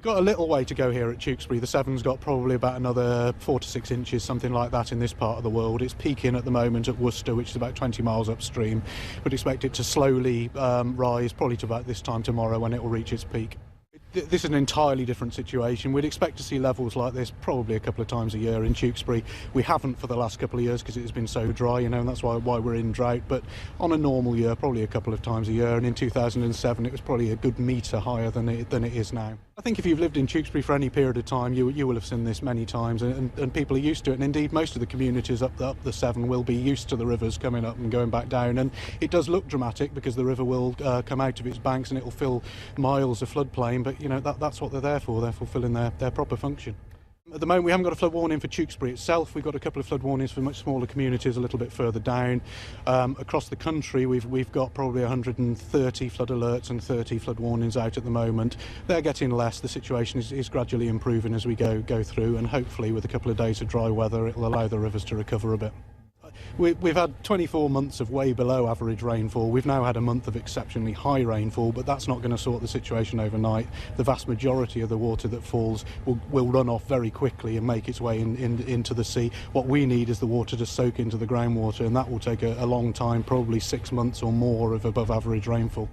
We've got a little way to go here at Tewkesbury. The Severn's got probably about another 4 to 6 inches, something like that, in this part of the world. It's peaking at the moment at Worcester, which is about 20 miles upstream. We'd expect it to slowly rise, probably to about this time tomorrow when it will reach its peak. This is an entirely different situation. We'd expect to see levels like this probably a couple of times a year in Tewkesbury. We haven't for the last couple of years because it has been so dry, and that's why we're in drought. But on a normal year, probably a couple of times a year. And in 2007, it was probably a good metre higher than it is now. I think if you've lived in Tewkesbury for any period of time, you will have seen this many times, and people are used to it. And indeed, most of the communities up the Severn will be used to the rivers coming up and going back down. And it does look dramatic because the river will come out of its banks and it will fill miles of floodplain. But that's what they're there for. They're fulfilling their proper function. At the moment, we haven't got a flood warning for Tewkesbury itself. We've got a couple of flood warnings for much smaller communities a little bit further down. Across the country, we've got probably 130 flood alerts and 30 flood warnings out at the moment. They're getting less. The situation is gradually improving as we go through, and hopefully with a couple of days of dry weather, it'll allow the rivers to recover a bit. We've had 24 months of way below average rainfall. We've now had a month of exceptionally high rainfall, but that's not going to sort the situation overnight. The vast majority of the water that falls will run off very quickly and make its way into the sea. What we need is the water to soak into the groundwater, and that will take a long time, probably 6 months or more of above average rainfall.